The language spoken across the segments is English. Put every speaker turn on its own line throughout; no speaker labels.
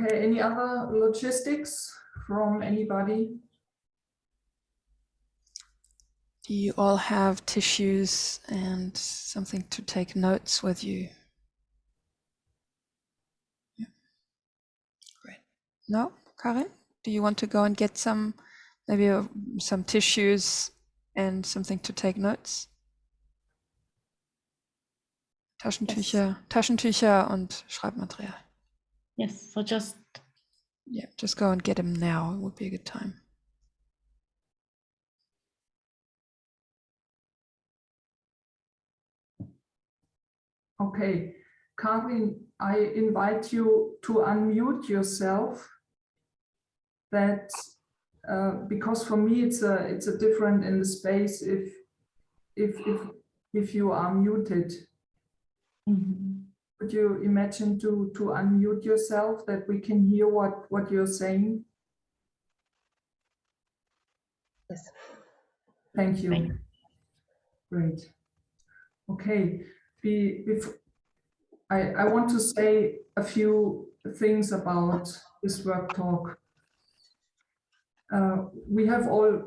Okay, any other logistics from anybody?
Do you all have tissues and something to take notes with you? Yeah. Great. No, Karin? Do you want to go and get some, maybe some tissues and something to take notes? Taschentücher, yes. Taschentücher und Schreibmaterial.
Yes, so just
go and get them now. It would be a good time.
Okay, Karin, I invite you to unmute yourself. That because for me it's a different in the space if you are muted.
Mm-hmm.
Could you imagine to unmute yourself that we can hear what you're saying?
Yes.
Thank you. Great. Okay. I want to say a few things about this work talk. We have all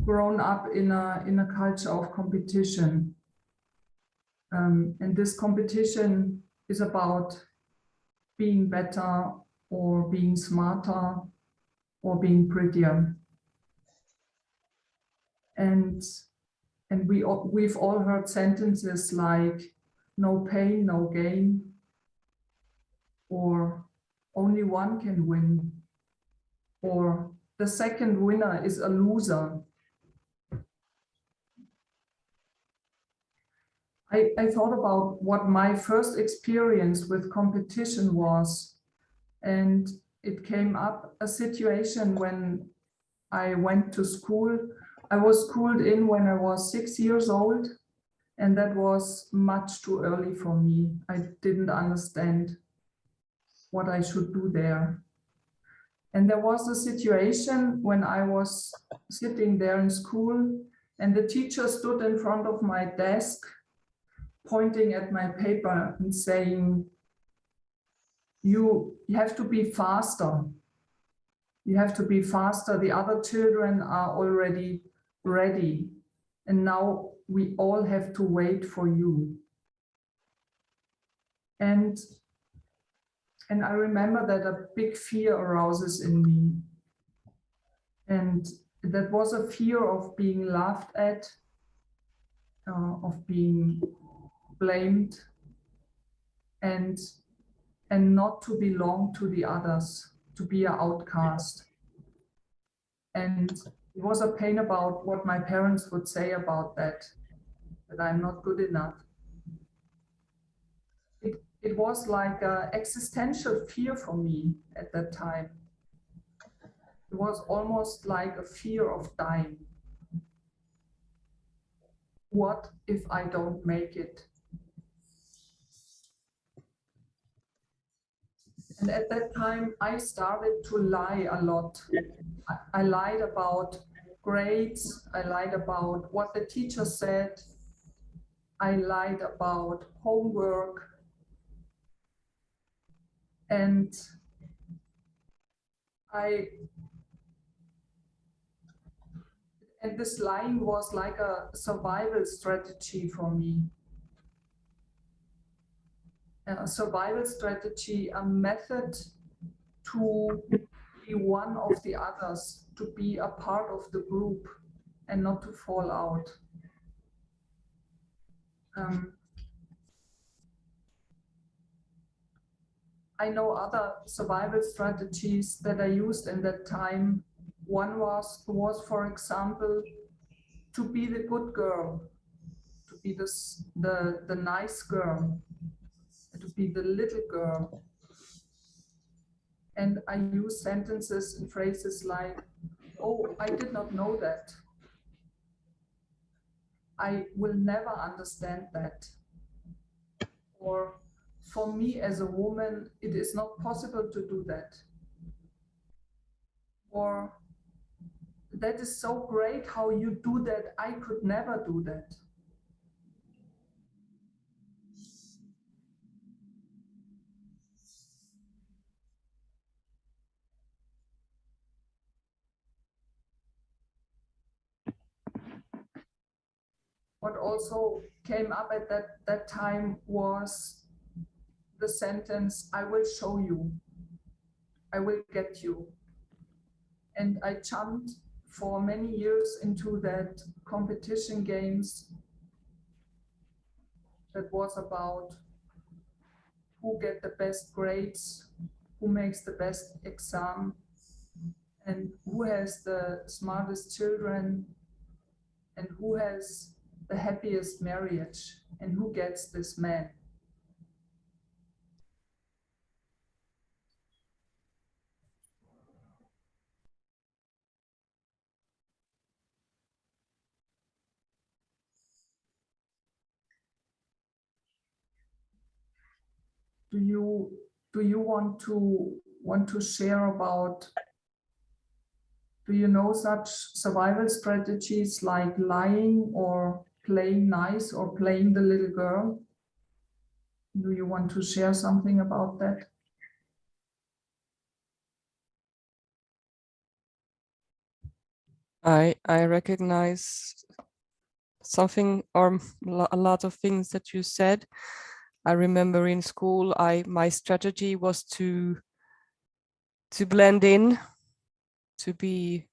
grown up in a culture of competition. And this competition is about being better or being smarter or being prettier. And we've all heard sentences like no pain, no gain, or only one can win, or the second winner is a loser. I thought about what my first experience with competition was, and it came up a situation when I went to school. I was schooled in when I was 6 years old, and that was much too early for me. I didn't understand what I should do there. And there was a situation when I was sitting there in school, and the teacher stood in front of my desk, pointing at my paper and saying, you have to be faster. You have to be faster. The other children are already ready. And now we all have to wait for you. And I remember that a big fear arouses in me. And that was a fear of being laughed at, of being blamed, and not to belong to the others, to be an outcast. And it was a pain about what my parents would say about that I'm not good enough. It was like an existential fear for me at that time. It was almost like a fear of dying. What if I don't make it? And at that time, I started to lie a lot. I lied about grades. I lied about what the teacher said. I lied about homework. And this lying was like a survival strategy for me. A survival strategy, a method to be one of the others, to be a part of the group and not to fall out. I know other survival strategies that I used in that time. One was, for example, to be the good girl, to be the nice girl, to be the little girl. And I use sentences and phrases like, oh, I did not know that. I will never understand that. Or, for me as a woman, it is not possible to do that. Or, that is so great how you do that, I could never do that. what also came up at that time was the sentence, I will show you, I will get you. And I jumped for many years into that competition games that was about who get the best grades, who makes the best exam, and who has the smartest children, and who has the happiest marriage, and who gets this man. Do you want to share about, do you know such survival strategies like lying or playing nice or playing the little girl? Do you want to share something about that?
I recognize something or a lot of things that you said. I remember in school, my strategy was to blend in, to be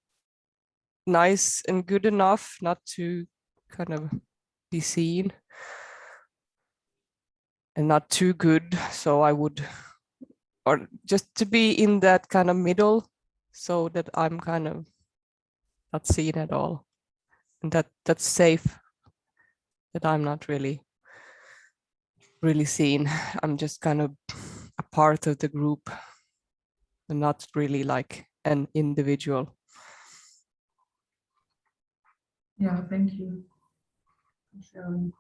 nice and good enough, not to kind of be seen, and not too good. So I would, or just to be in that kind of middle, so that I'm kind of not seen at all, and that's safe. That I'm not really seen. I'm just kind of a part of the group, and not really like an individual.
Yeah, thank you for sharing.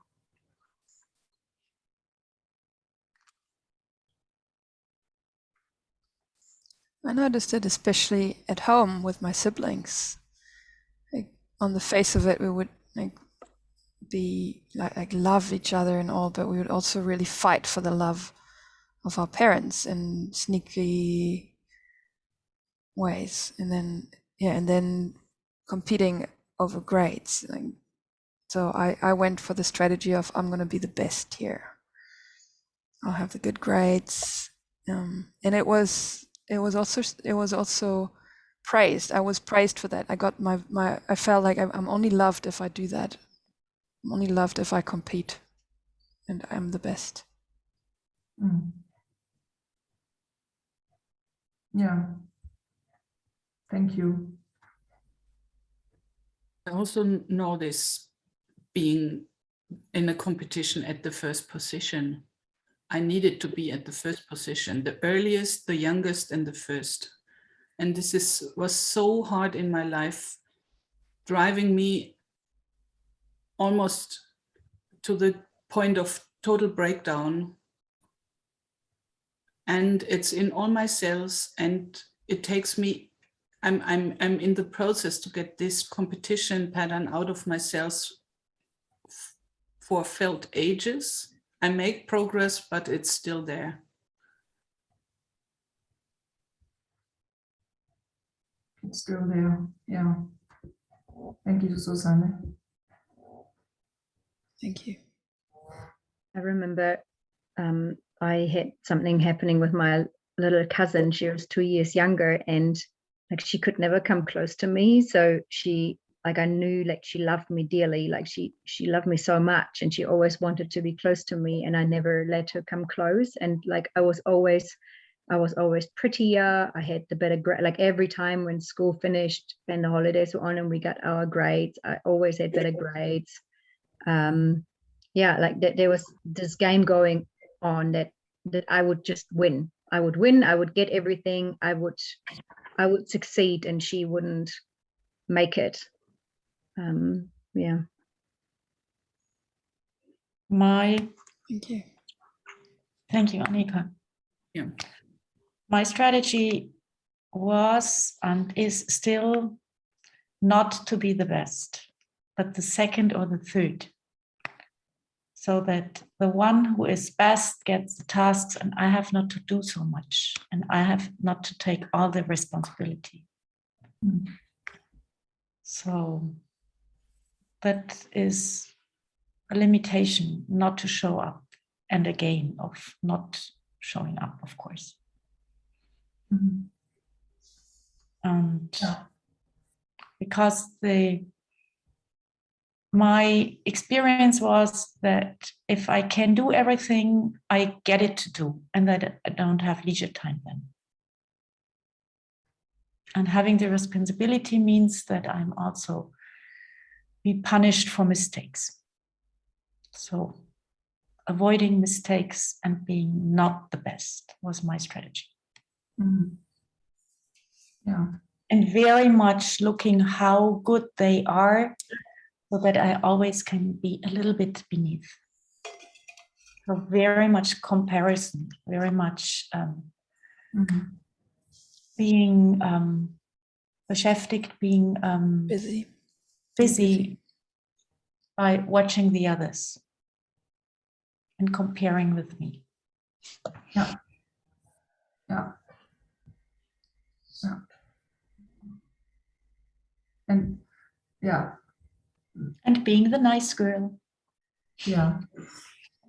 I noticed it especially at home with my siblings. Like, on the face of it, we would like be like love each other and all, but we would also really fight for the love of our parents in sneaky ways, and then competing over grades. Like, so I went for the strategy of, I'm going to be the best here. I'll have the good grades, and it was also praised. I was praised for that. I got I felt like I'm only loved if I do that. I'm only loved if I compete, and I'm the best.
Mm. Yeah, thank you.
I also know this being in a competition at the first position. I needed to be at the first position, the earliest, the youngest, and the first. And this was so hard in my life, driving me almost to the point of total breakdown. And it's in all my cells, and it takes me, I'm in the process to get this competition pattern out of my cells for felt ages. I make progress, but it's still there.
It's still there. Yeah. Thank you, Susanne.
Thank you.
I remember I had something happening with my little cousin. She was 2 years younger, and like she could never come close to me. So she, like, I knew like she loved me dearly. Like she loved me so much, and she always wanted to be close to me, and I never let her come close. And like I was always prettier. I had the better grade. Like every time when school finished and the holidays were on and we got our grades, I always had better grades. Yeah, like there was this game going on that I would just win. I would get everything. I would succeed, and she wouldn't make it. Yeah.
Thank you.
Thank you, Annika.
Yeah.
My strategy was and is still not to be the best, but the second or the third. So that the one who is best gets the tasks, and I have not to do so much, and I have not to take all the responsibility.
Mm.
So that is a limitation not to show up, and a gain of not showing up, of course.
Mhm.
And
Yeah.
because my experience was that if I can do everything, I get it to do, and that I don't have leisure time then. And having the responsibility means that I'm also be punished for mistakes. So avoiding mistakes and being not the best was my strategy.
Mhm. Yeah.
And very much looking how good they are, so that I always can be a little bit beneath. So very much comparison, very much
Mhm.
being beschäftigt, being busy by watching the others and comparing with me.
Yeah. Yeah. Yeah. And yeah.
And being the nice girl.
Yeah.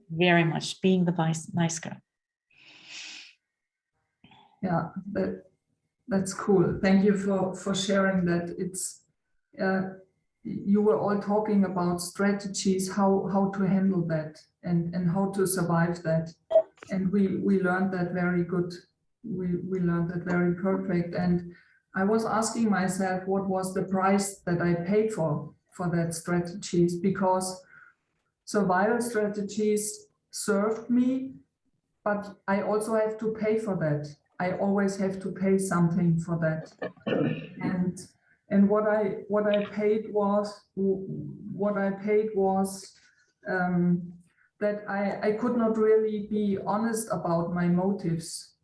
Very much being the nice girl.
Yeah. That's cool. Thank you for sharing that. It's you were all talking about strategies, how to handle that and how to survive that. And we learned that very good. We learned that very perfect. And I was asking myself, what was the price that I paid for that strategies? Because survival strategies served me, but I also have to pay for that. I always have to pay something for that. And what I paid was that I could not really be honest about my motives.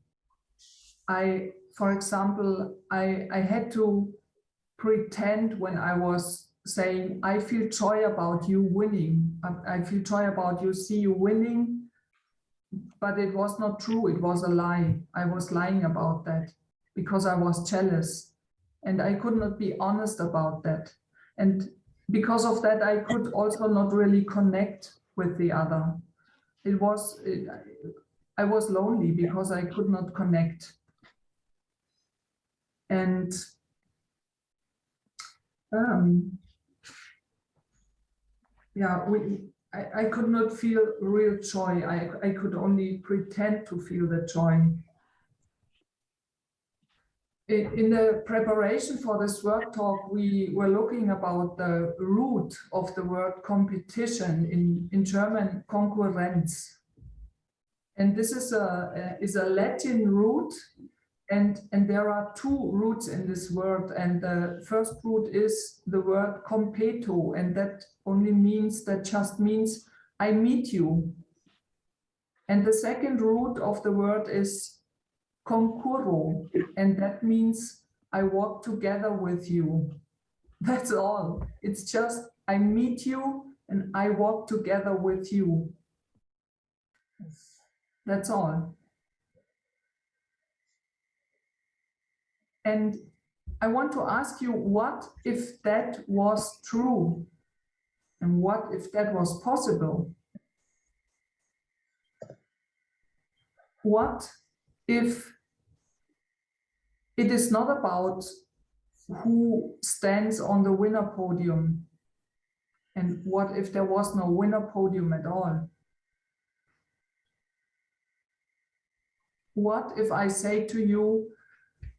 For example, I had to pretend when I was saying, I feel joy about you winning. I feel joy about you, see you winning. But it was not true. It was a lie. I was lying about that because I was jealous. And I could not be honest about that. And because of that, I could also not really connect with the other. I was lonely because I could not connect. And yeah, I could not feel real joy. I could only pretend to feel the joy. In the preparation for this work talk, we were looking about the root of the word competition, in German Konkurrenz. And this is a Latin root, and there are two roots in this word. And the first root is the word competo, and that just means I meet you. And the second root of the word is concurro, and that means I walk together with you. That's all. It's just I meet you and I walk together with you. That's all. And I want to ask you, what if that was true? And what if that was possible? What if it is not about who stands on the winner podium? And what if there was no winner podium at all? What if I say to you,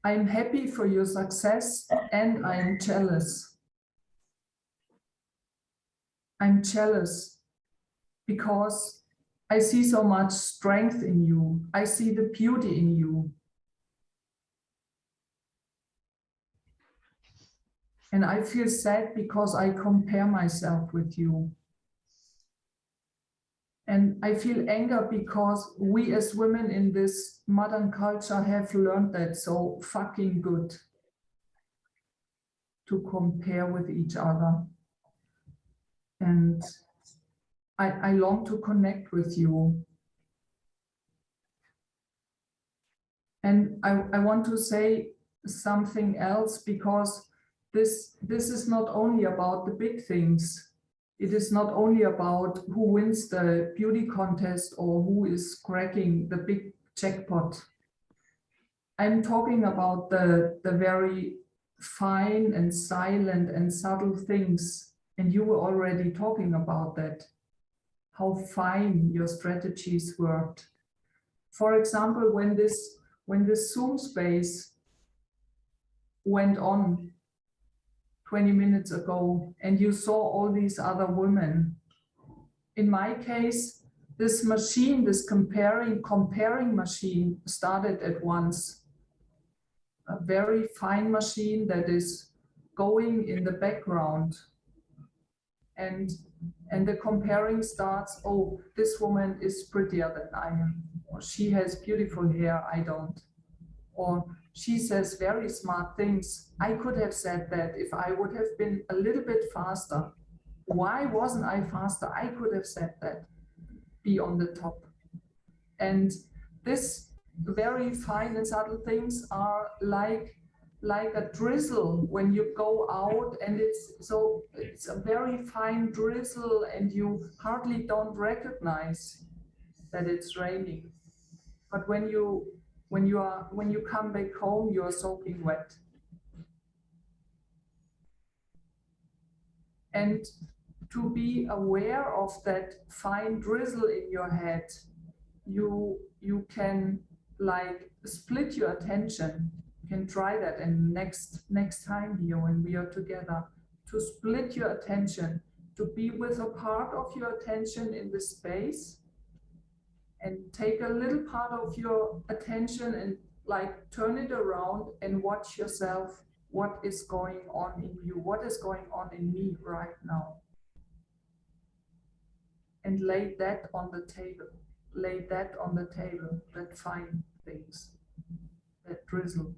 I'm happy for your success and I'm jealous? I'm jealous because I see so much strength in you. I see the beauty in you. And I feel sad because I compare myself with you. And I feel anger because we as women in this modern culture have learned that so fucking good, to compare with each other. And I long to connect with you. And I want to say something else, because this is not only about the big things. it is not only about who wins the beauty contest or who is cracking the big jackpot. I'm talking about the very fine and silent and subtle things. And you were already talking about that, how fine your strategies worked. For example, when this Zoom space went on 20 minutes ago and you saw all these other women, in my case, this machine, this comparing machine started at once. A very fine machine that is going in the background. And the comparing starts, oh, this woman is prettier than I am, or she has beautiful hair, I don't. Or she says very smart things. I could have said that if I would have been a little bit faster. Why wasn't I faster? I could have said that. Be on the top. And this very fine and subtle things are like a drizzle when you go out, and it's a very fine drizzle and you hardly don't recognize that it's raining. But when you come back home, you are soaking wet. And to be aware of that fine drizzle in your head, you can like split your attention. You can try that, and next time here when we are together, to split your attention, to be with a part of your attention in the space, and take a little part of your attention and like turn it around and watch yourself. What is going on in you? What is going on in me right now? And lay that on the table. Lay that on the table, that fine things, that drizzle.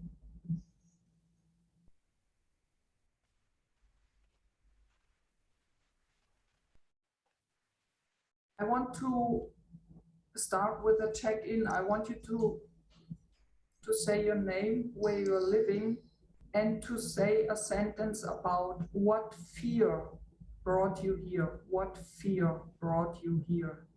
I want to start with a check-in. I want you to say your name, where you're living, and to say a sentence about what fear brought you here. What fear brought you here?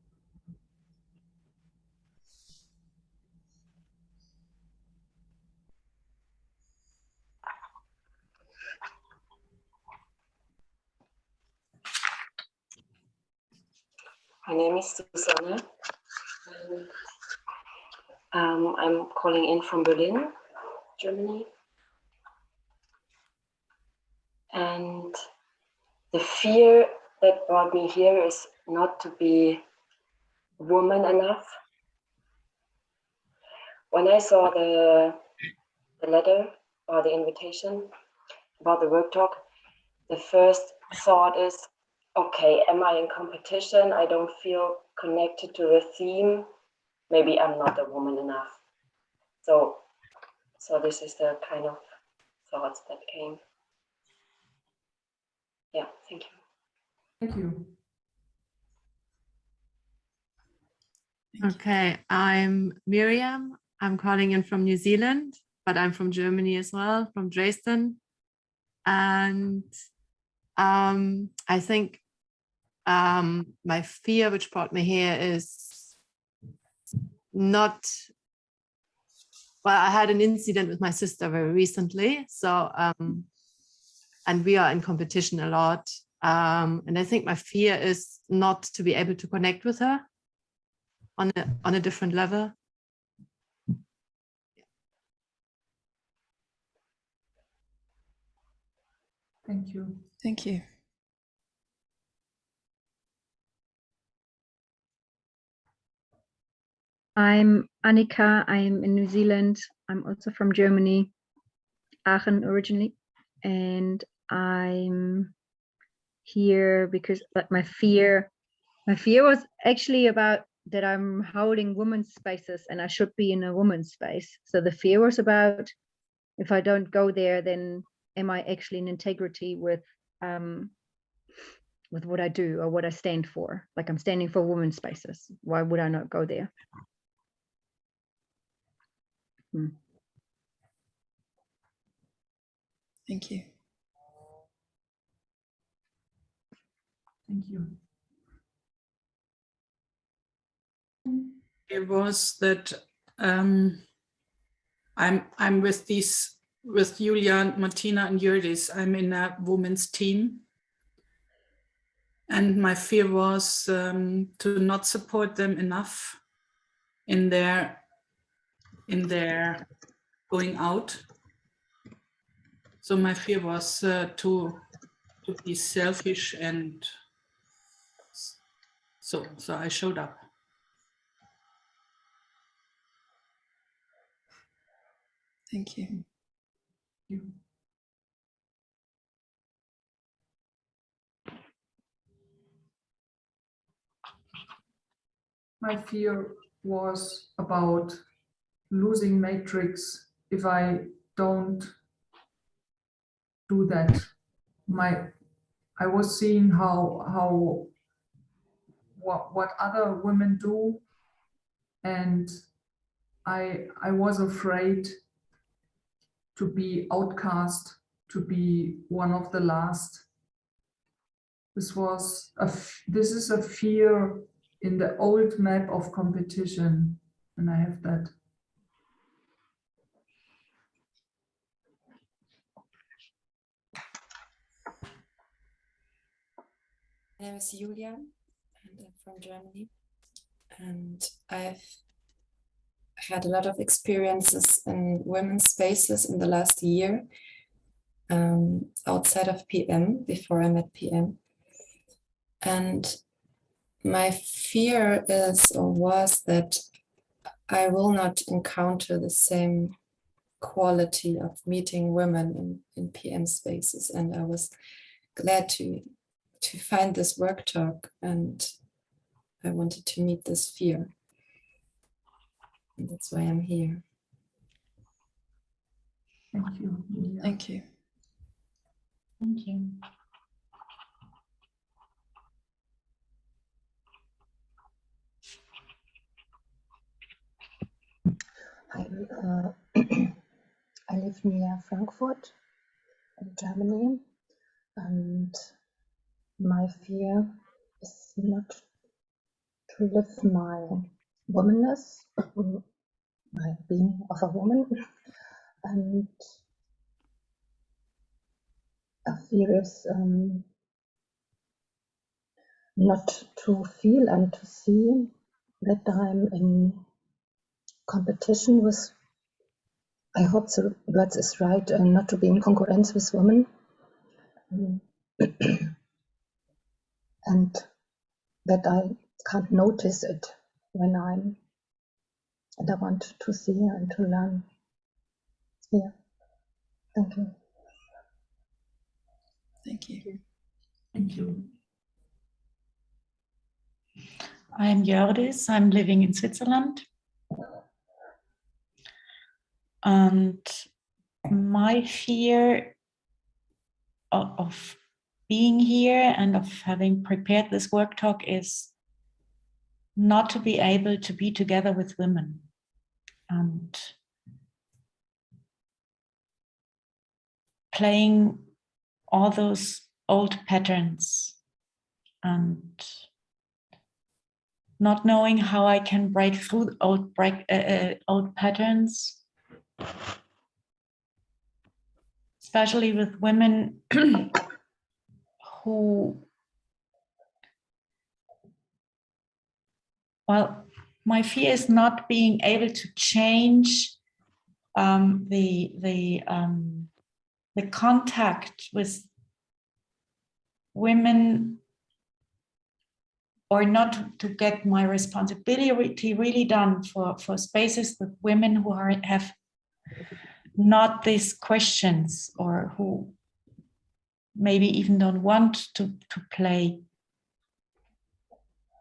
My name is Susanne. I'm calling in from Berlin, Germany. And the fear that brought me here is not to be woman enough. When I saw the letter or the invitation about the Worktalk, the first thought is, okay, am I in competition? I don't feel connected to the theme. Maybe I'm not a woman enough. So this is the kind of thoughts that came. Yeah, thank you.
Thank you.
Okay, I'm Miriam. I'm calling in from New Zealand, but I'm from Germany as well, from Dresden. And I think my fear which brought me here is not, well, I had an incident with my sister very recently. So, and we are in competition a lot. And I think my fear is not to be able to connect with her on a different level.
Thank you.
Thank you.
I'm Annika. I'm in New Zealand. I'm also from Germany, Aachen originally, and I'm here because my fear was actually about that I'm holding women's spaces and I should be in a woman's space. So the fear was about, if I don't go there, then am I actually in integrity with what I do or what I stand for? Like, I'm standing for women's spaces. Why would I not go there?
Thank you.
Thank you.
It was that I'm with Julia, Martina, and Jördis. I'm in a women's team, and my fear was to not support them enough in their going out. So my fear was to be selfish, and so I showed up.
Thank you.
My fear was about losing matrix if I don't do that. I was seeing what other women do, and I was afraid to be outcast, to be one of the last. This is a fear in the old map of competition, and I have that.
My name is Julia, and I'm from Germany. And I've had a lot of experiences in women's spaces in the last year, outside of PM, before I met PM. And my fear is or was that I will not encounter the same quality of meeting women in PM spaces. And I was glad to find this Worktalk, and I wanted to meet this fear. And that's why I'm here.
Thank you. Yeah.
Thank you.
Thank you.
I live near Frankfurt in Germany, and my fear is not to live my womanness, my being of a woman, and a fear is not to feel and to see that I'm in competition with, I hope the word is right, and not to be in concurrence with women. And that I can't notice it when and I want to see and to learn. Yeah, thank you.
Thank you.
Thank you.
I'm Jördis. I'm living in Switzerland. And my fear of being here and of having prepared this Worktalk is not to be able to be together with women. And playing all those old patterns and not knowing how I can break through old patterns, especially with women who, well, my fear is not being able to change the contact with women, or not to get my responsibility really done for spaces with women who have not these questions, or who maybe even don't want to play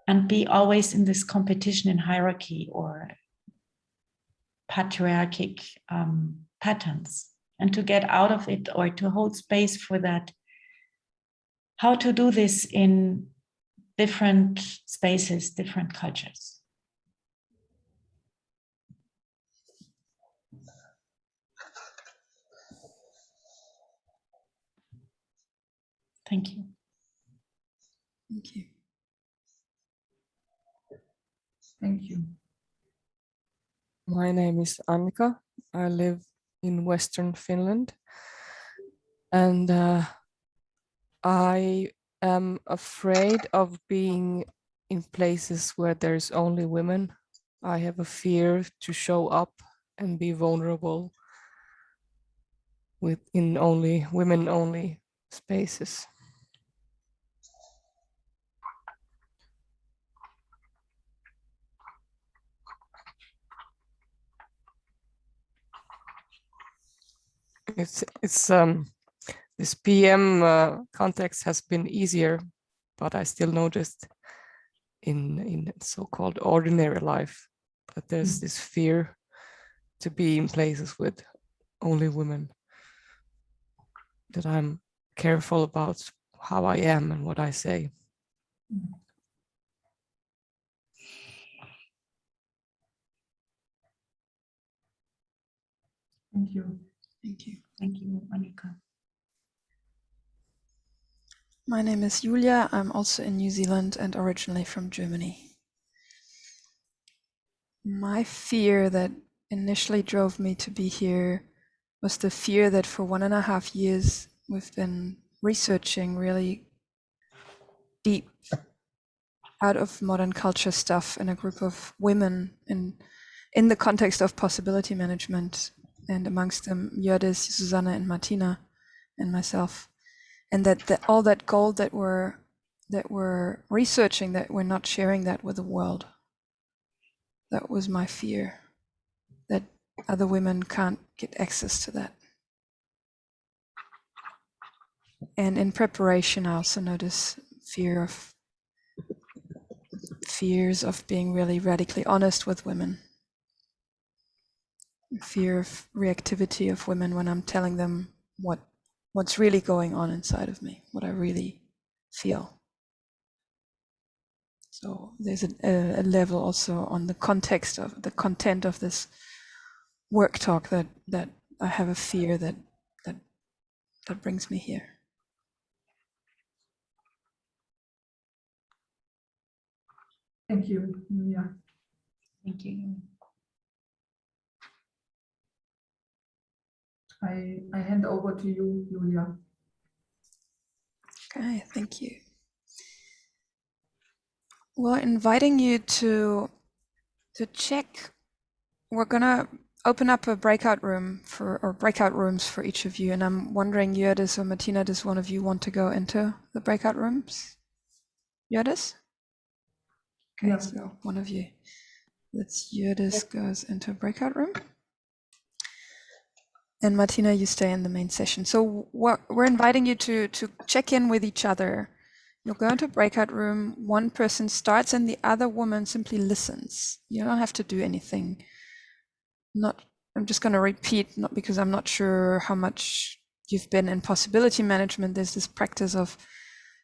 and be always in this competition and hierarchy or patriarchic patterns, and to get out of it, or to hold space for that. How to do this in different spaces, different cultures. Thank you.
Thank you.
Thank you.
My name is Annika. I live in Western Finland. And I am afraid of being in places where there's only women. I have a fear to show up and be vulnerable in only women-only spaces. It's this PM context has been easier, but I still noticed in so-called ordinary life that there's this fear to be in places with only women, that I'm careful about how I am and what I say.
Thank you.
Thank you.
Thank you, Annika.
My name is Julia. I'm also in New Zealand and originally from Germany. My fear that initially drove me to be here was the fear that for 1.5 years we've been researching really deep out of modern culture stuff in a group of women in the context of possibility management, and amongst them Jördis, Susanne and Martina and myself. And that all that gold that we're researching, that we're not sharing that with the world. That was my fear, that other women can't get access to that. And in preparation, I also notice fears of being really radically honest with women. Fear of reactivity of women when I'm telling them what's really going on inside of me, what I really feel. So there's a level also on the context of the content of this work talk that I have a fear that brings me here.
Thank you, Julia.
Thank you.
I hand over to you, Julia.
Okay, thank you. Well, inviting you to check. We're gonna open up a breakout room or breakout rooms for each of you, and I'm wondering, Jördis or Martina, does one of you want to go into the breakout rooms? Jördis? Okay,
Yeah.
so one of you. Let's Jördis goes into a breakout room. And Martina, you stay in the main session. So we're inviting you to check in with each other. You'll go into a breakout room, one person starts and the other woman simply listens. You don't have to do anything. I'm just going to repeat, not because I'm not sure how much you've been in possibility management. There's this practice of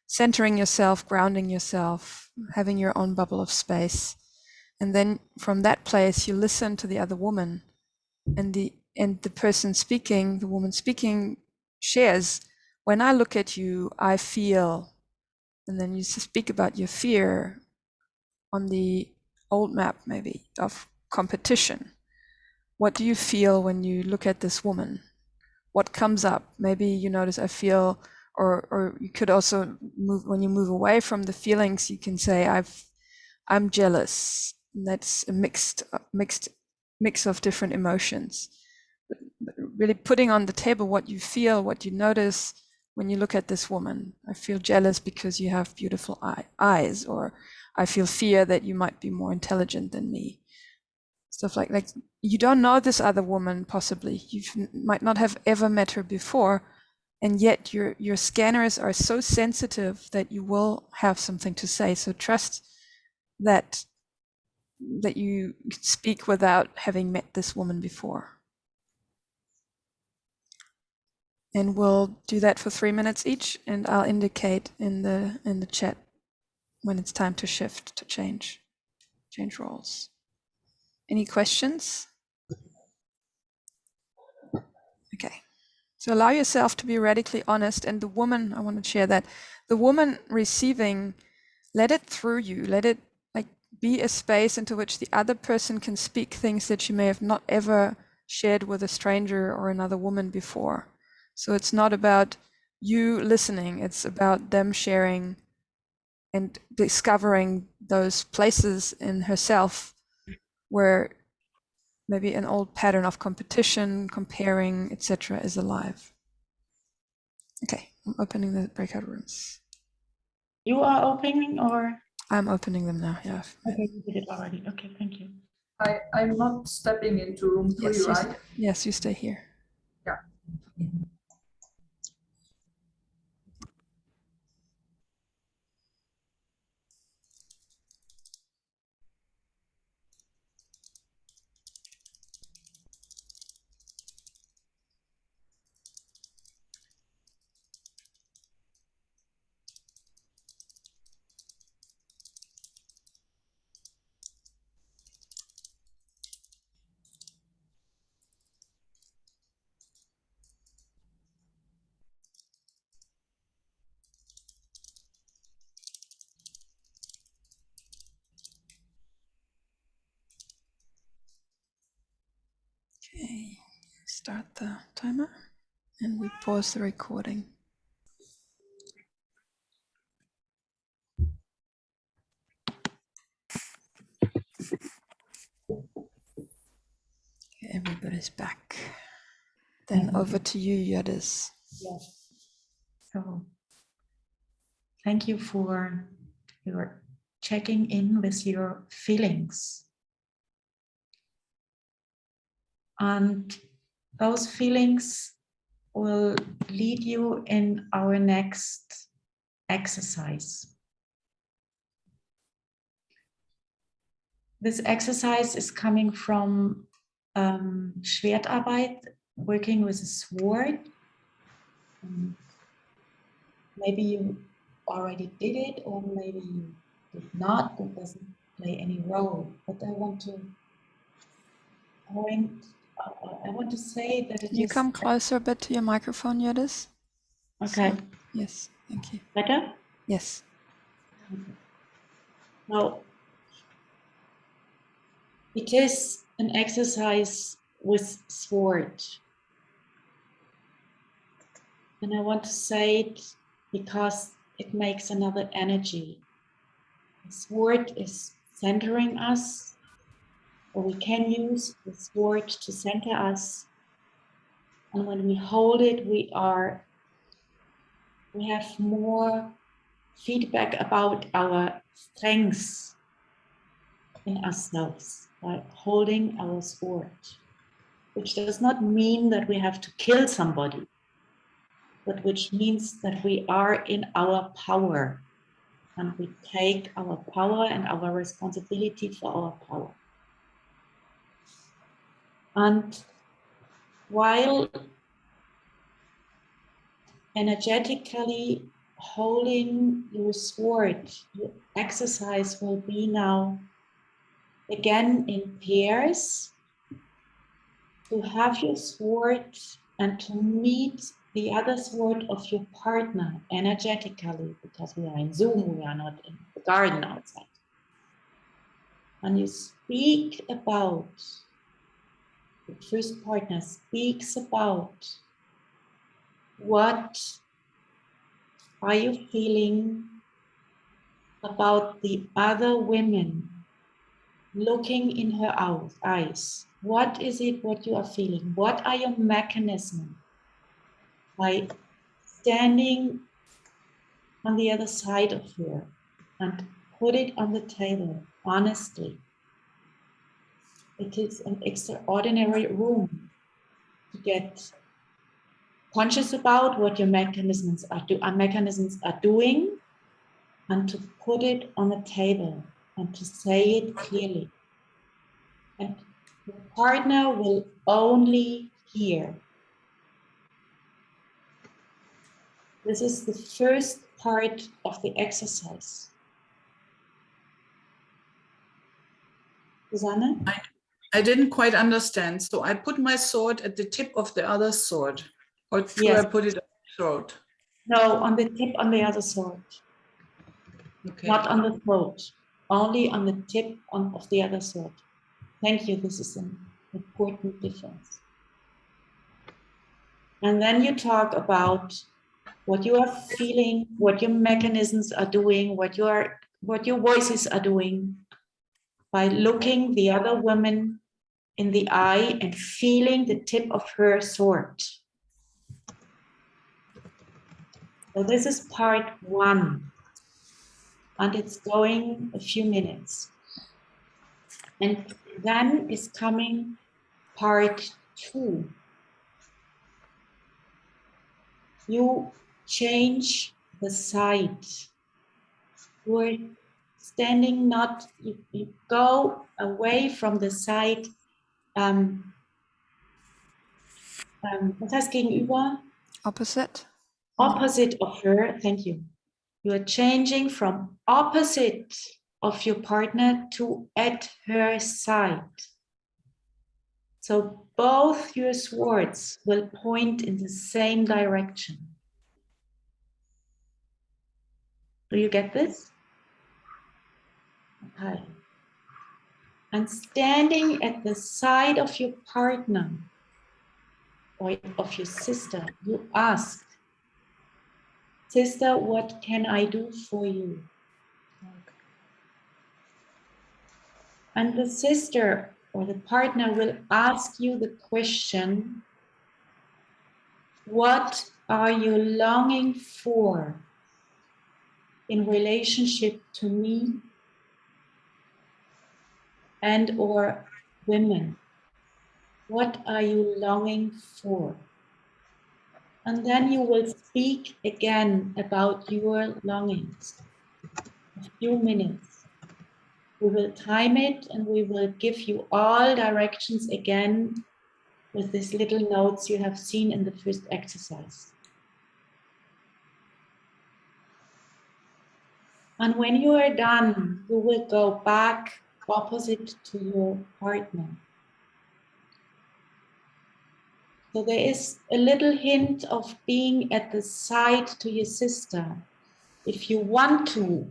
centering yourself, grounding yourself, having your own bubble of space. And then from that place, you listen to the other woman, and the person speaking, the woman speaking, shares, when I look at you, I feel, and then you speak about your fear on the old map, maybe, of competition. What do you feel when you look at this woman? What comes up? Maybe you notice I feel, or you could also move, when you move away from the feelings, you can say, I'm jealous. And that's a mix of different emotions. But really putting on the table what you feel, what you notice when you look at this woman. I feel jealous because you have beautiful eyes, or I feel fear that you might be more intelligent than me. Stuff like you don't know this other woman, possibly. You might not have ever met her before, and yet your scanners are so sensitive that you will have something to say. So trust that you speak without having met this woman before. And we'll do that for 3 minutes each, and I'll indicate in the chat when it's time to shift, to change roles. Any questions? Okay. So allow yourself to be radically honest, and the woman, I want to share that, the woman receiving let it through you. Let it like be a space into which the other person can speak things that you may have not ever shared with a stranger or another woman before. So it's not about you listening, it's about them sharing and discovering those places in herself where maybe an old pattern of competition, comparing, etc. is alive. Okay, I'm opening the breakout rooms.
You are opening, or?
I'm opening them now, yeah.
Okay, you did it already. Okay, thank you.
I'm not stepping into room 3, right?
Yes, you stay here.
Yeah.
Okay, start the timer and we pause the recording. Okay, everybody's back. Then over to you, Yadis.
Yes. So thank you for your checking in with your feelings. And those feelings will lead you in our next exercise. This exercise is coming from Schwertarbeit, working with a sword. Maybe you already did it, or maybe you did not. That doesn't play any role. But I want to say that
Can you come closer a bit to your microphone, Yadis?
Okay.
So, yes, thank you.
Better?
Yes.
Now, it is an exercise with sword. And I want to say it because it makes another energy. The sword is centering us, or we can use the sword to center us. And when we hold it, we have more feedback about our strengths in ourselves by holding our sword, which does not mean that we have to kill somebody, but which means that we are in our power and we take our power and our responsibility for our power. And while energetically holding your sword, your exercise will be now again in pairs, to have your sword and to meet the other sword of your partner energetically, because we are in Zoom, we are not in the garden outside. And you speak about, the first partner speaks about, what are you feeling about the other women looking in her eyes? What is it what you are feeling? What are your mechanisms by standing on the other side of her and put it on the table honestly? It is an extraordinary room to get conscious about what your mechanisms are doing, and to put it on the table and to say it clearly. And your partner will only hear. This is the first part of the exercise. Susanne?
I didn't quite understand. So I put my sword at the tip of the other sword, or should
Yes.
I put it on the throat?
No, on the tip on the other sword.
Okay.
Not on the throat, only on the tip of the other sword. Thank you, this is an important difference. And then you talk about what you are feeling, what your mechanisms are doing, what your voices are doing by looking the other woman in the eye and feeling the tip of her sword. So this is part 1, and it's going a few minutes. And then is coming part 2. You change the side. You're standing not, you go away from the side. Was heißt gegenüber?
Opposite.
Opposite of her, thank you. You are changing from opposite of your partner to at her side. So both your swords will point in the same direction. Do you get this? Okay. And standing at the side of your partner or of your sister, you ask, sister, what can I do for you? And the sister or the partner will ask you the question, what are you longing for in relationship to me and or women? What are you longing for? And then you will speak again about your longings. A few minutes. We will time it and we will give you all directions again with these little notes you have seen in the first exercise. And when you are done, you will go back opposite to your partner. So there is a little hint of being at the side to your sister. If you want to,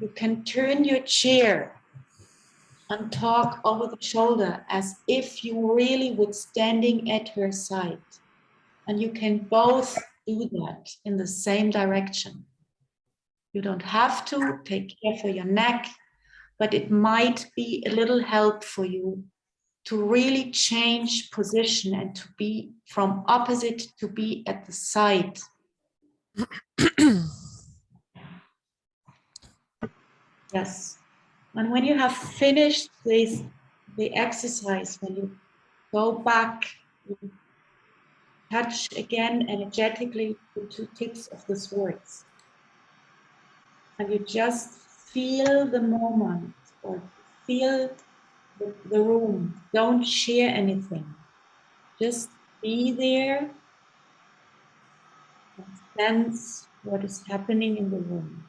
you can turn your chair and talk over the shoulder as if you really would standing at her side. And you can both do that in the same direction. You don't have to take care for your neck, but it might be a little help for you to really change position and to be from opposite to be at the side. Yes. And when you have finished the exercise, when you go back, you touch again energetically the 2 tips of the swords. And you just feel the moment or feel the room. Don't share anything. Just be there and sense what is happening in the room.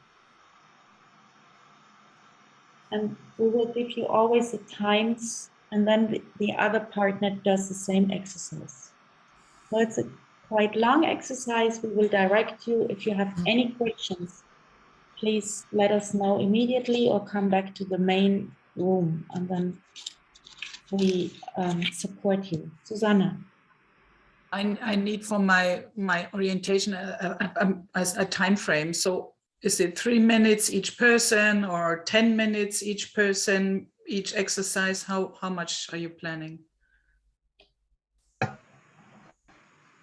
And we will give you always the times, and then the other partner does the same exercise. So it's a quite long exercise. We will direct you. If you have any questions, please let us know immediately or come back to the main room, and then we support you. Susanna.
I need for my orientation a time frame. So is it 3 minutes each person or 10 minutes each person, each exercise? How much are you planning?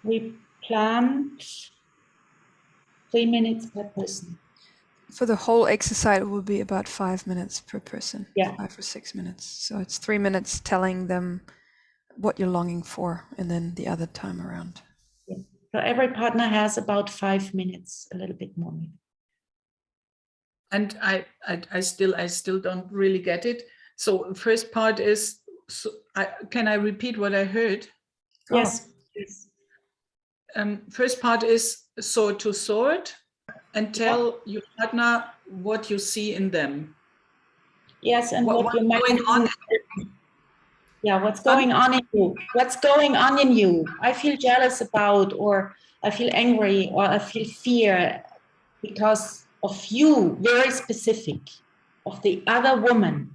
We planned 3 minutes per person.
For the whole exercise, it will be about 5 minutes per person.
Yeah.
5 or 6 minutes. So it's 3 minutes telling them what you're longing for, and then the other time around.
Yeah. So every partner has about 5 minutes, a little bit more.
And I still don't really get it. So first part is, can I repeat what I heard?
Yes. Yes.
First part is sword to sword, and tell your partner what you see in them.
Yes, and what
what's going on?
Yeah, what's going on in you? What's going on in you? I feel jealous about, or I feel angry, or I feel fear because of you, very specific, of the other woman.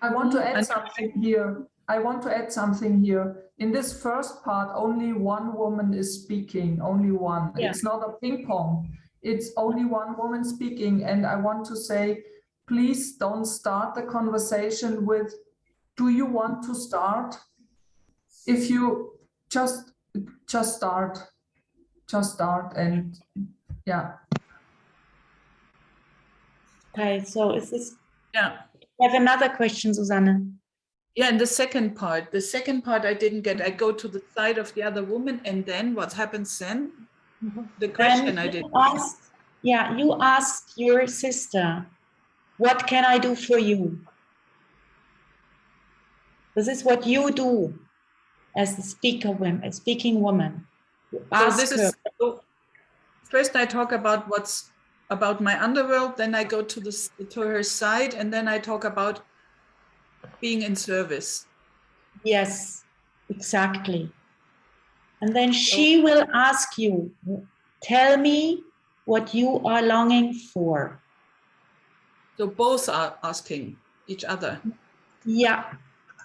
I want to add something here. I want to add something here. In this first part, only one woman is speaking, only one.
Yeah.
It's not a ping pong. It's only one woman speaking. And I want to say, please don't start the conversation with, do you want to start? If you just start and yeah.
Okay, so is this,
Yeah.
I have another question, Susanne.
Yeah, and the second part I didn't get. I go to the side of the other woman, and then what happens then? The question I didn't get.
You ask your sister, what can I do for you? This is what you do as the speaking woman. You ask her.
First I talk about what's about my underworld, then I go to her side, and then I talk about being in service.
Yes, exactly. And then she will ask you, tell me what you are longing for.
So both are asking each other.
Yeah,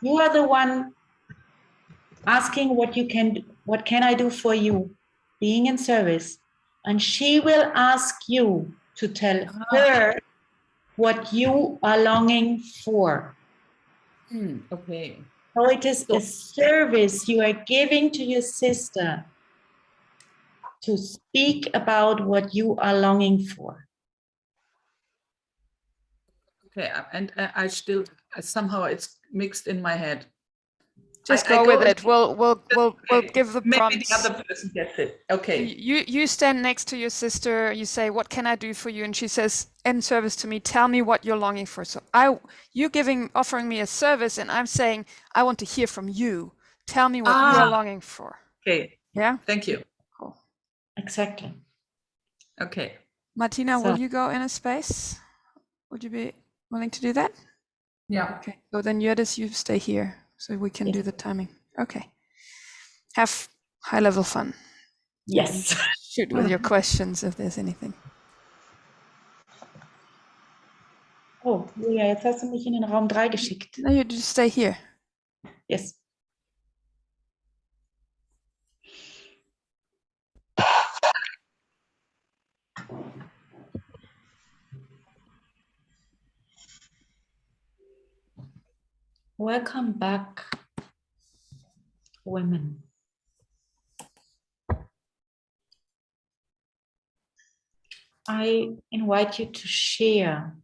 you are the one asking what can I do for you, being in service. And she will ask you to tell her what you are longing for.
Okay.
So it is a service you are giving to your sister to speak about what you are longing for.
Okay, and I still somehow it's mixed in my head.
Just go with it. We'll give the
Maybe
prompts.
the other person gets it. Okay.
You stand next to your sister. You say, "What can I do for you?" And she says, "In service to me, tell me what you're longing for." So you offering me a service, and I'm saying, "I want to hear from you. Tell me what you are longing for."
Okay.
Yeah.
Thank you.
Cool.
Exactly.
Okay.
Martina, will you go in a space? Would you be willing to do that?
Yeah.
Okay. So then, Jördis, you stay here, so we can do the timing. Okay. Have high-level fun.
Yes.
Shoot with your questions if there's anything.
Oh, Julia, jetzt hast du mich in den Raum 3 geschickt.
No, you just stay here.
Yes. Welcome back, women. I invite you to share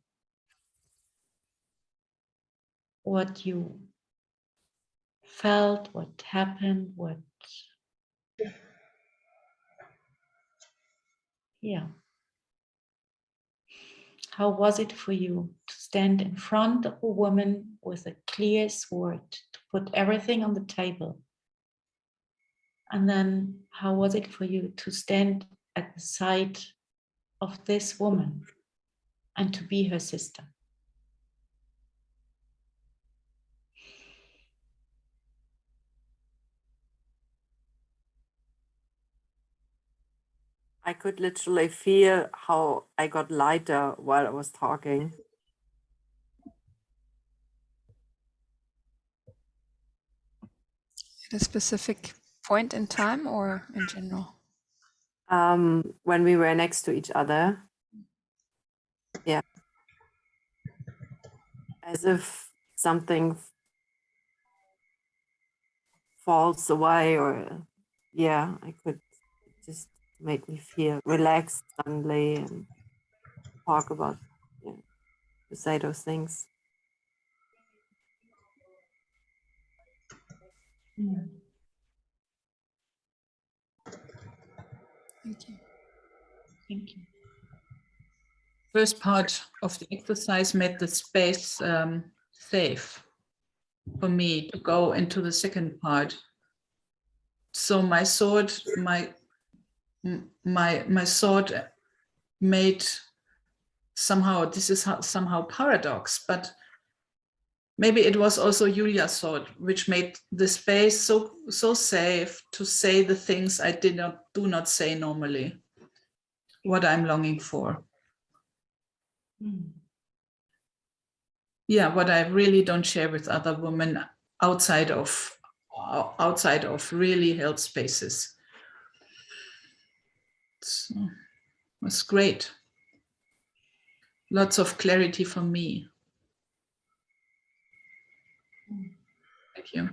what you felt, what happened, How was it for you to stand in front of a woman with a clear sword, to put everything on the table? And then how was it for you to stand at the side of this woman and to be her sister?
I could literally feel how I got lighter while I was talking.
At a specific point in time or in general?
When we were next to each other. Yeah. As if something falls away, or I could just make me feel relaxed suddenly and talk about, to say those things.
Thank you.
Thank you.
First part of the exercise made the space safe for me to go into the second part. So my sword, my sword made somehow, this is somehow paradox, but maybe it was also Julia's sword, which made the space so safe to say the things I do not say normally. what I'm longing for. Yeah, what I really don't share with other women outside of really health spaces. So it was great. Lots of clarity for me. Thank you.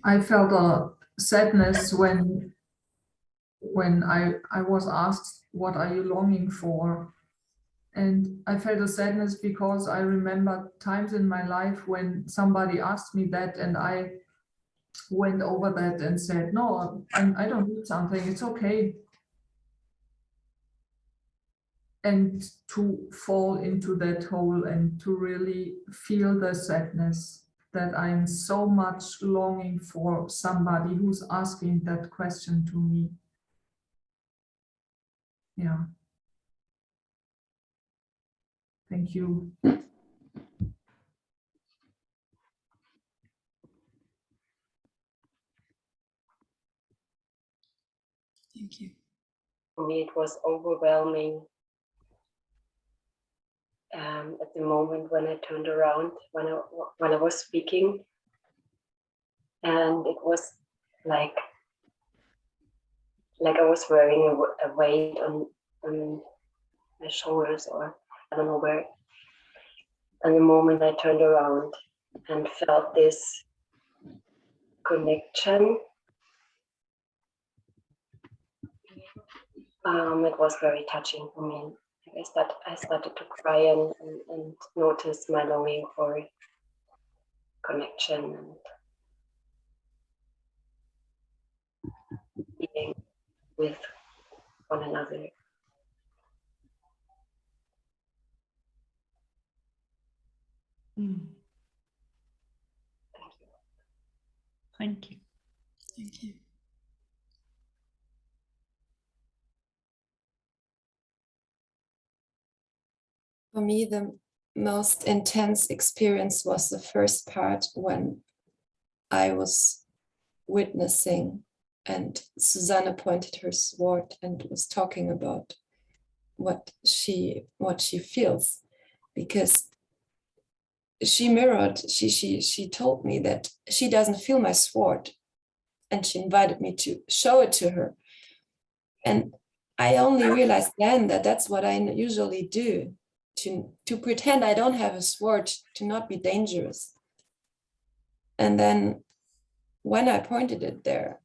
I felt a sadness when I was asked, what are you longing for? And I felt a sadness because I remember times in my life when somebody asked me that, and I went over that and said, no, I don't need something, it's okay. And to fall into that hole and to really feel the sadness that I'm so much longing for somebody who's asking that question to me. Yeah. Thank you.
Thank you.
For me, it was overwhelming at the moment when I turned around, when I was speaking, and it was like I was wearing a weight on my shoulders, or I don't know where. And the moment I turned around and felt this connection, it was very touching for me. I started to cry and notice my longing for connection and being with one another.
Thank you.
Thank you.
For me, the most intense experience was the first part when I was witnessing and Susanne pointed her sword and was talking about what she feels, because she mirrored, she told me that she doesn't feel my sword, and she invited me to show it to her. And I only realized then that that's what I usually do, to pretend I don't have a sword, to not be dangerous. And then when I pointed it there,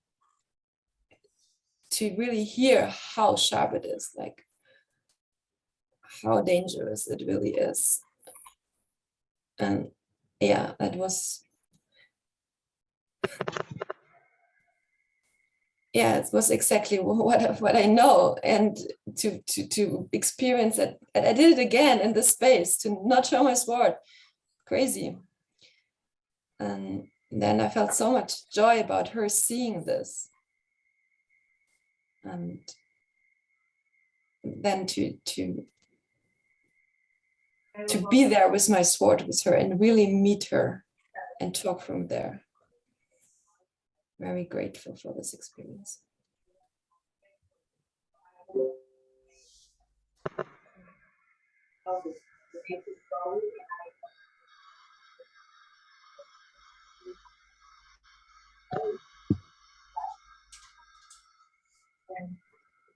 to really hear how sharp it is, like how dangerous it really is. And yeah, that was, yeah, it was exactly what I know. And to experience it, and I did it again in this space, to not show my sword, crazy. And then I felt so much joy about her seeing this. And then to be there with my sword with her and really meet her and talk from there. Very grateful for this experience.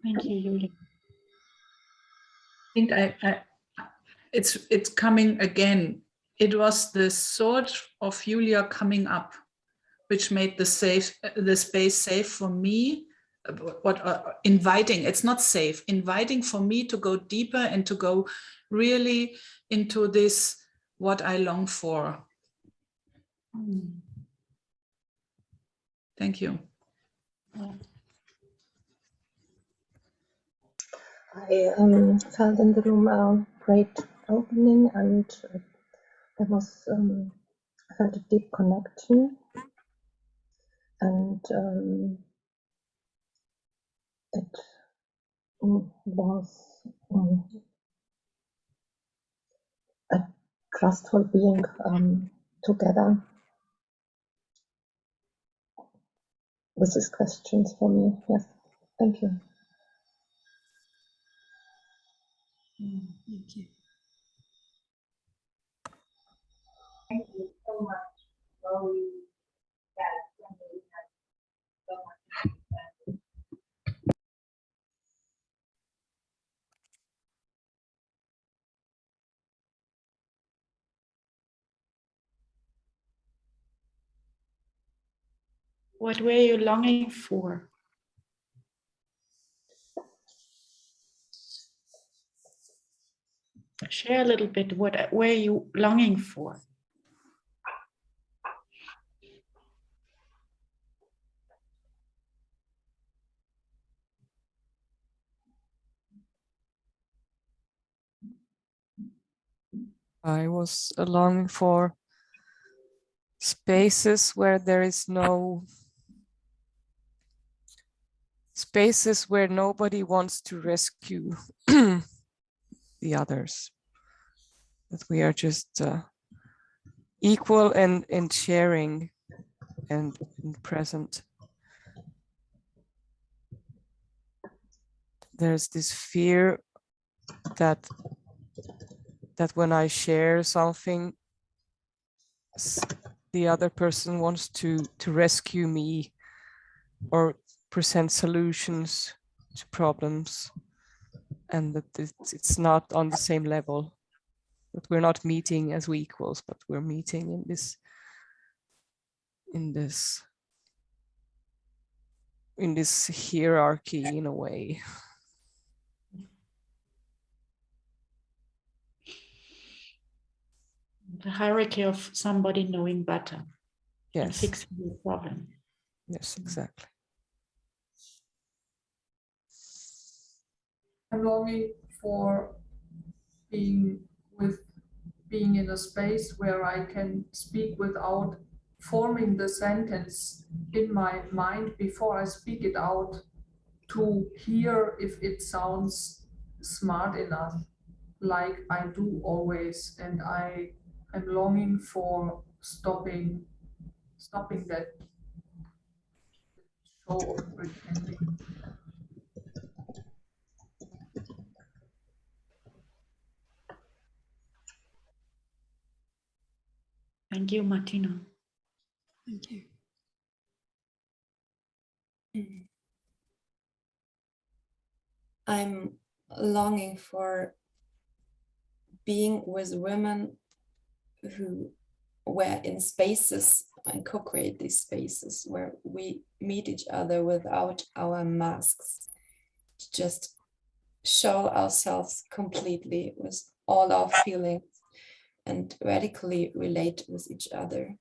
Thank you, Julia.
I think it's coming again. It was the sword of Julia coming up, which made the space safe for me. Inviting, it's not safe, inviting for me to go deeper and to go really into this, what I long for. Thank you.
I felt in the room a great opening, and there was I felt a deep connection, and it was a trustful being together with these questions for me. Yes, thank you.
Thank you.
Thank you so much. Chloe. So much.
What were you longing for? Share a little bit. What were you longing for?
I was longing for spaces where there is no spaces where nobody wants to rescue the others, that we are just equal and sharing and present. There's this fear that when I share something, the other person wants to rescue me or present solutions to problems, and that it's not on the same level, that we're not meeting as we equals, but we're meeting in this hierarchy in a way.
The hierarchy of somebody knowing better.
Yes.
And fixing the problem.
Yes, exactly.
I'm longing for being in a space where I can speak without forming the sentence in my mind before I speak it out, to hear if it sounds smart enough, like I do always. And I'm longing for stopping that show of pretending.
Thank you, Martina.
Thank you.
I'm longing for being with women who were in spaces and co-create these spaces where we meet each other without our masks, to just show ourselves completely with all our feelings and radically relate with each other,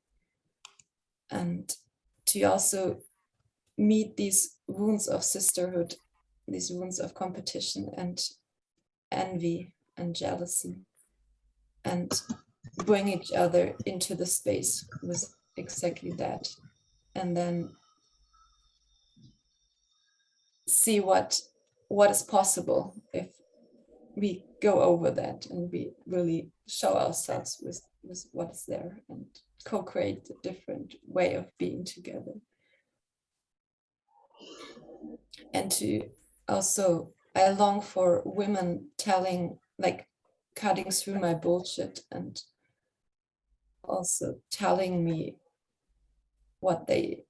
and to also meet these wounds of sisterhood, these wounds of competition and envy and jealousy, and bring each other into the space with exactly that, and then see what is possible if we go over that and we really show ourselves with what is there and co-create a different way of being together. And to also, I long for women telling, like cutting through my bullshit and also telling me what the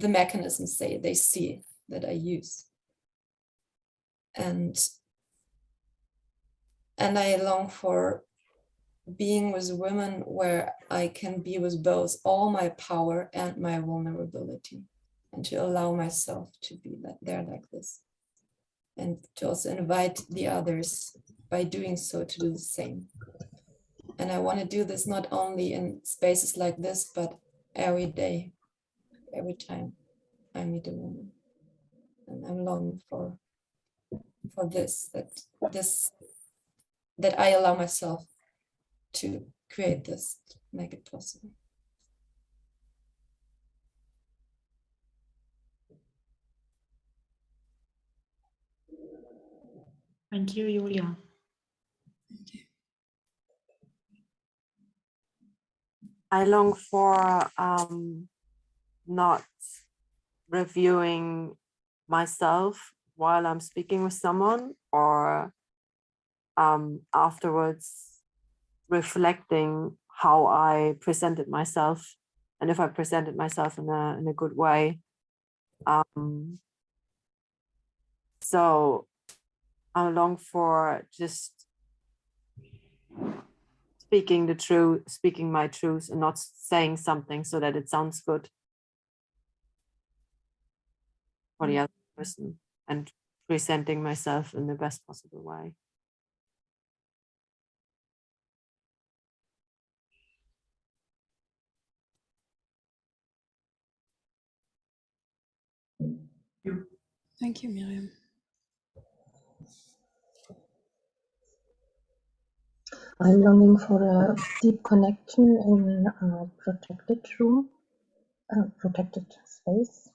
mechanisms say they see that I use. And I long for being with women where I can be with both all my power and my vulnerability, and to allow myself to be there like this, and to also invite the others by doing so to do the same. And I want to do this not only in spaces like this, but every day, every time I meet a woman. And I'm longing for this, that I allow myself to create this, to make it possible.
Thank you, Julia.
Thank you.
I long for not reviewing myself while I'm speaking with someone, or afterwards reflecting how I presented myself, and if I presented myself in a good way. So I long for just speaking the truth, speaking my truth, and not saying something so that it sounds good for the other person, and presenting myself in the best possible way.
Thank you, Miriam.
I'm longing for a deep connection in a protected room, protected space.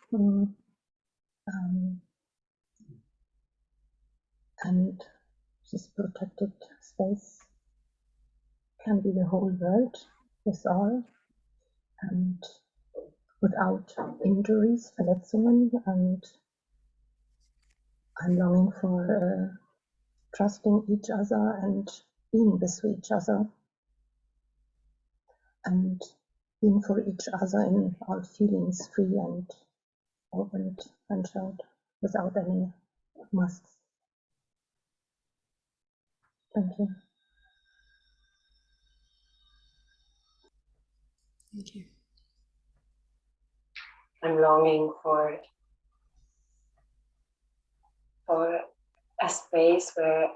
And this protected space can be the whole world with all, and without injuries, Verletzungen, and I'm longing for trusting each other and being with each other and being for each other in all feelings, free and open and showed without any masks. Thank you.
Thank you.
I'm longing for a space where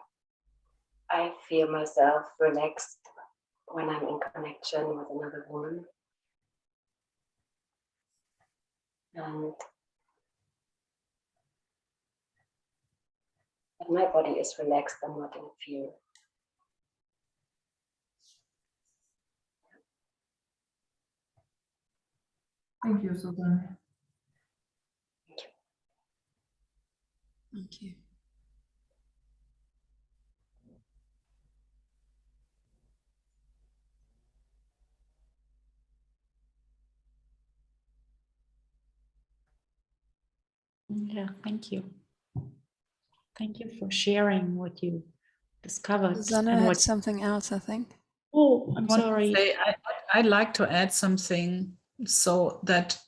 I feel myself relaxed when I'm in connection with another woman. And that my body is relaxed and not in fear.
Thank you, Susanne.
Thank you.
Yeah, thank you. Thank you for sharing what you discovered.
Susanna
and
had
what.
something else, I think.
Oh, I'm
I want to
sorry.
say, I'd like to add something so that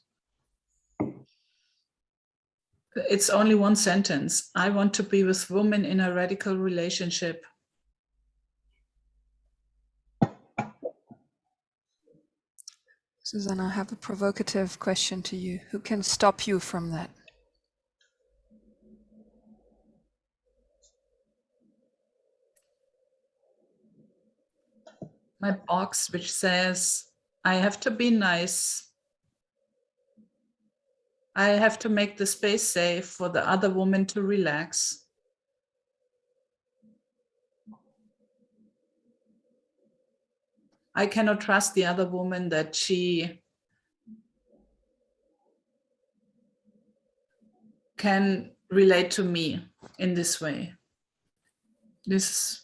it's only one sentence. I want to be with women in a radical relationship.
Susanna, I have a provocative question to you. Who can stop you from that?
My box, which says, I have to be nice. I have to make the space safe for the other woman to relax. I cannot trust the other woman that she can relate to me in this way. This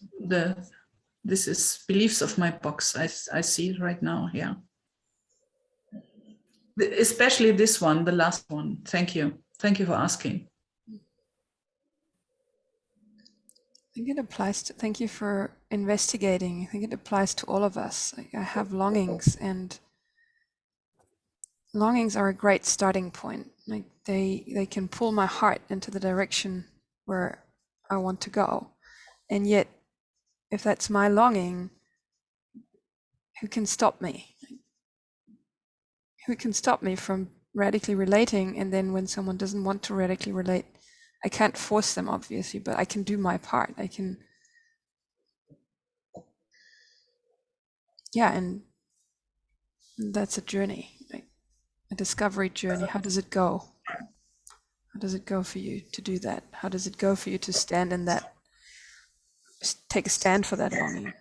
is beliefs of my box. I see it right now. Yeah. Especially this one, the last one. Thank you. Thank you for asking.
I think it applies to, thank you for investigating. I think it applies to all of us. Like, I have longings, and longings are a great starting point. Like they can pull my heart into the direction where I want to go. And yet, if that's my longing, who can stop me? Who can stop me from radically relating? And then when someone doesn't want to radically relate, I can't force them, obviously, but I can do my part. I can, yeah, and that's a journey, like a discovery journey. How does it go? How does it go for you to do that? How does it go for you to stand in that, take a stand for that longing?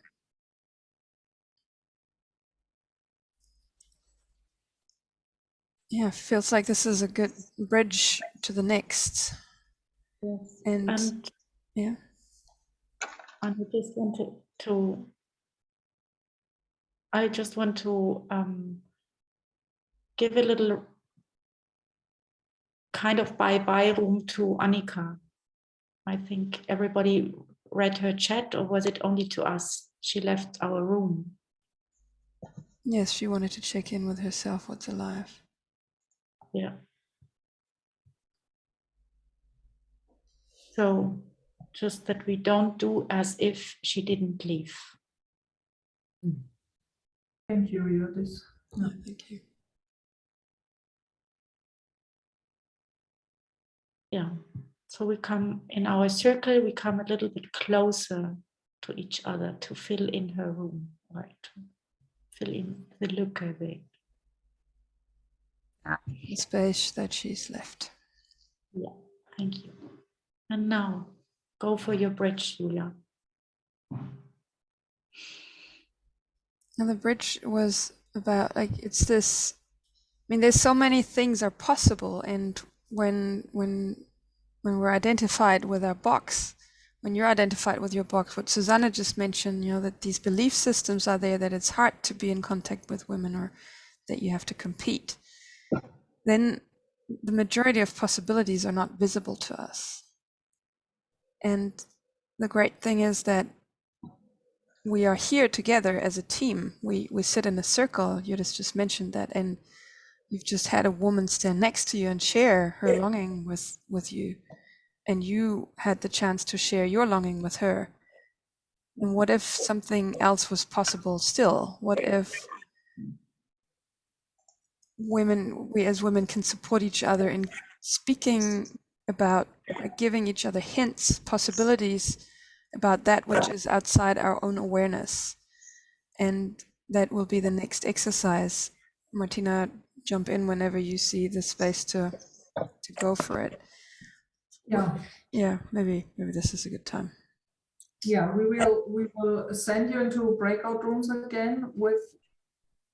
Yeah, feels like this is a good bridge to the next.
Yes.
And yeah.
And I just want to give a little kind of bye-bye room to Annika. I think everybody read her chat, or was it only to us? She left our room.
Yes, she wanted to check in with herself, what's alive.
Yeah. So just that we don't do as if she didn't leave.
Thank you, Judith.
No, thank you.
Yeah. So we come in our circle, we come a little bit closer to each other to fill in her room, right? To fill in the looker there.
The space that she's left.
Yeah, thank you. And now go for your bridge, Julia.
And the bridge was about, like, it's this, I mean, there's so many things are possible, and when we're identified with our box, when you're identified with your box, what Susanna just mentioned, you know, that these belief systems are there, that it's hard to be in contact with women, or that you have to compete, then the majority of possibilities are not visible to us. And the great thing is that we are here together as a team. We sit in a circle. Judith just mentioned that, and you've just had a woman stand next to you and share her longing with you, and you had the chance to share your longing with her. And what if something else was possible still? What if we as women can support each other in speaking about, giving each other hints, possibilities about that which is outside our own awareness? And that will be the next exercise. Martina, jump in whenever you see the space to go for it.
Yeah.
Yeah, maybe this is a good time.
Yeah, we will send you into breakout rooms again with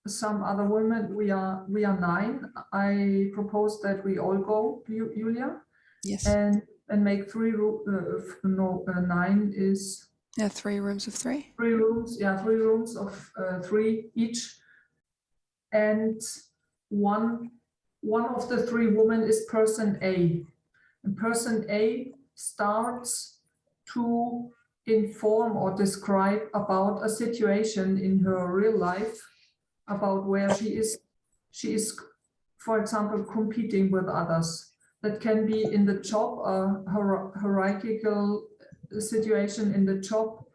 some other women. We are 9. I propose that we all go, Julia.
Yes.
And make 9 is.
Yeah, 3 rooms of 3.
3 rooms, yeah, 3 rooms of 3 each. And one of the 3 women is person A. And person A starts to inform or describe about a situation in her real life, about where she is, for example, competing with others. That can be in the job, a hierarchical situation in the job,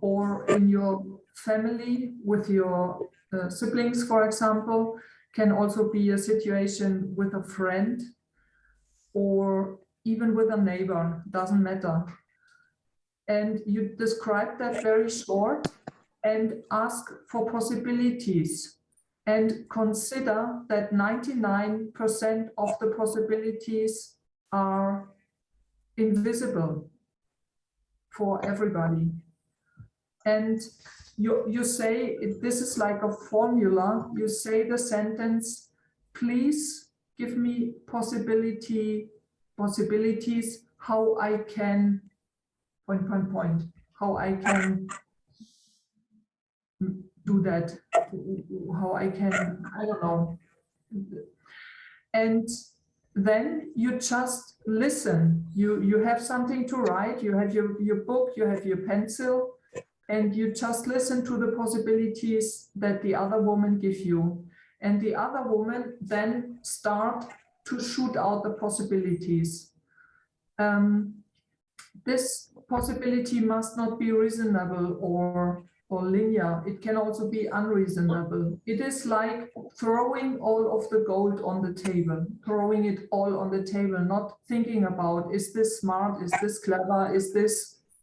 or in your family with your siblings, for example. Can also be a situation with a friend, or even with a neighbor, doesn't matter. And you describe that very short and ask for possibilities, and consider that 99% of the possibilities are invisible for everybody. And you say, this is like a formula, you say the sentence, please give me possibilities how I can, ... how I can do that, how I can, I don't know. And then you just listen. You have something to write, you have your book, you have your pencil, and you just listen to the possibilities that the other woman gives you. And the other woman then start to shoot out the possibilities. This possibility must not be reasonable or linear. It can also be unreasonable. It is like throwing all of the gold on the table, throwing it all on the table, not thinking about, is this smart, is this clever,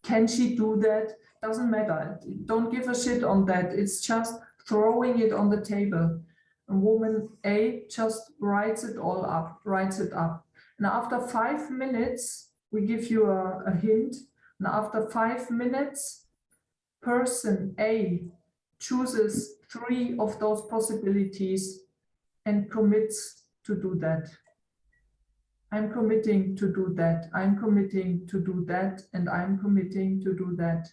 can she do that? Doesn't matter. Don't give a shit on that. It's just throwing it on the table. And woman A just writes it up. And after 5 minutes, we give you a hint. And after 5 minutes, person A chooses 3 of those possibilities and commits to do that. I'm committing to do that. I'm committing to do that. And I'm committing to do that.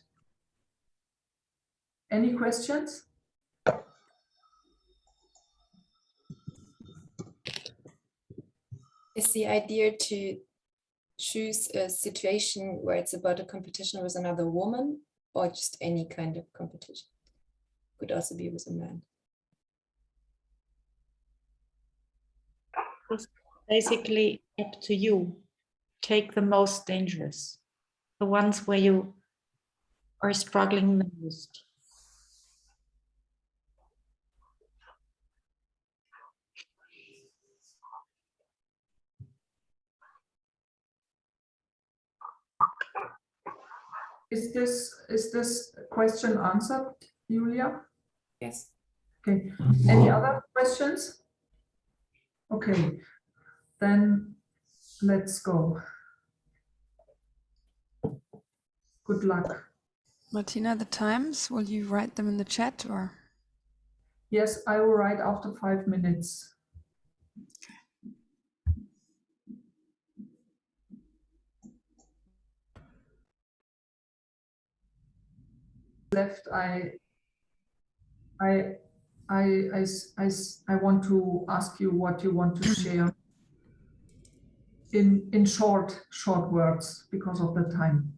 Any questions?
Is the idea to choose a situation where it's about a competition with another woman, or just any kind of competition? Could also be with a man.
It's basically up to you. Take the most dangerous, the ones where you are struggling the most.
Is this question answered, Julia?
Yes.
Okay. Any other questions? Okay, then let's go. Good luck.
Martina, the times, will you write them in the chat or?
Yes, I will write after 5 minutes. Left, I want to ask you what you want to share in short words because of the time.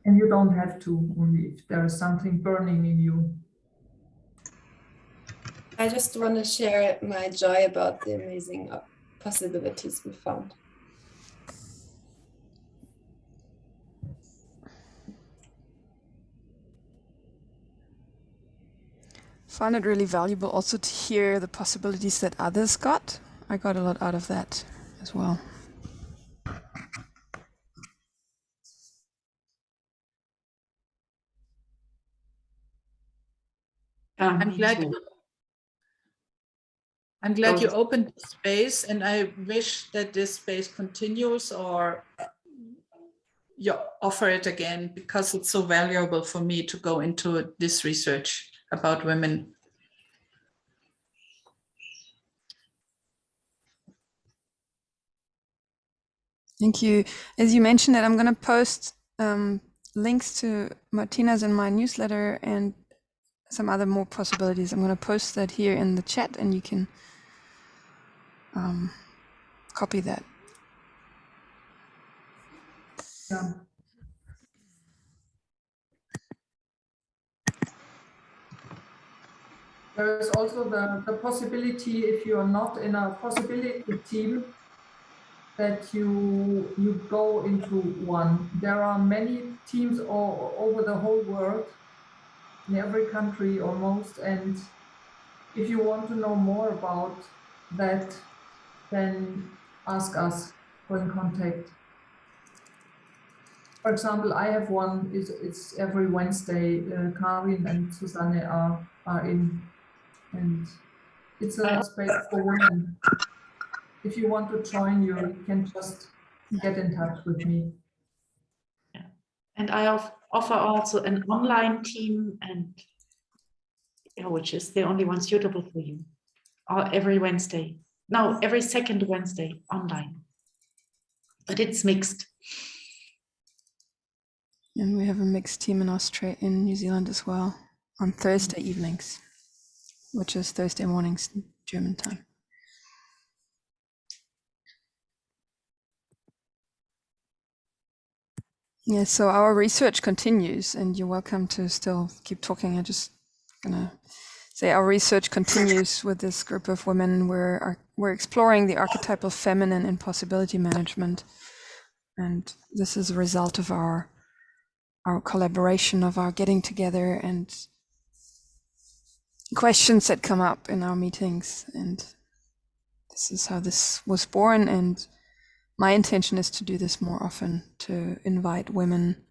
And you don't have to, only if there is something burning in you.
I just want to share my joy about the amazing possibilities we found.
Find it really valuable also to hear the possibilities that others got. I got a lot out of that as well.
I'm glad you opened the space, and I wish that this space continues, or you offer it again, because it's so valuable for me to go into this research about women.
Thank you. As you mentioned that, I'm going to post links to Martina's in my newsletter and some other more possibilities. I'm going to post that here in the chat, and you can copy that.
Yeah. There is also the possibility, if you are not in a possibility team, that you go into one. There are many teams all over the whole world, in every country almost, and if you want to know more about that, then ask us for in contact. For example, I have one, it's every Wednesday, Karin and Susanne are in, and it's a space for women. If you want to join, you can just get in touch with me.
Yeah. And I offer also an online team, and which is the only one suitable for you. Every Wednesday. No, every second Wednesday online. But it's mixed.
And we have a mixed team in Australia, in New Zealand as well, on Thursday evenings, which is Thursday mornings German time. Yeah, so our research continues, and you're welcome to still keep talking. I'm just gonna say our research continues with this group of women. We're exploring the archetypal feminine in possibility management, and this is a result of our collaboration, of our getting together, and questions that come up in our meetings. And this is how this was born, and my intention is to do this more often, to invite women.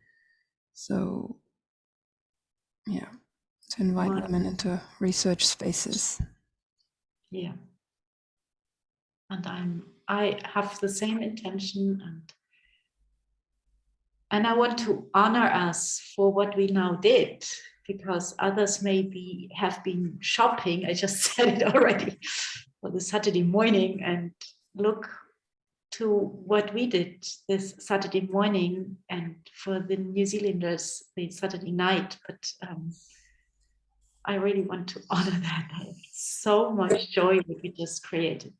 So yeah, to invite women into research spaces.
Yeah. And I have the same intention, and I want to honor us for what we now did, because others maybe have been shopping, I just said it already, for the Saturday morning, and look to what we did this Saturday morning, and for the New Zealanders, the Saturday night. But I really want to honor that. I have so much joy that we just created.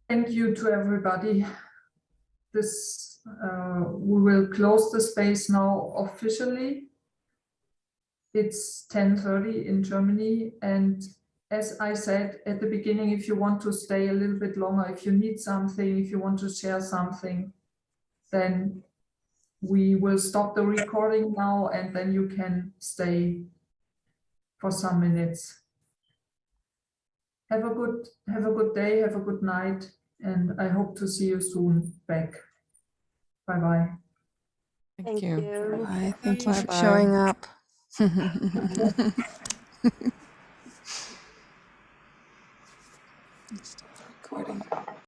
Thank you to everybody. This we will close the space now officially. It's 10:30 in Germany, and as I said at the beginning, if you want to stay a little bit longer, if you need something, if you want to share something, then we will stop the recording now, and then you can stay for some minutes. Have a good day, have a good night, and I hope to see you soon back. Bye-bye.
Thank you.
Bye. Thank you for
Bye-bye.
showing up. Stop the recording.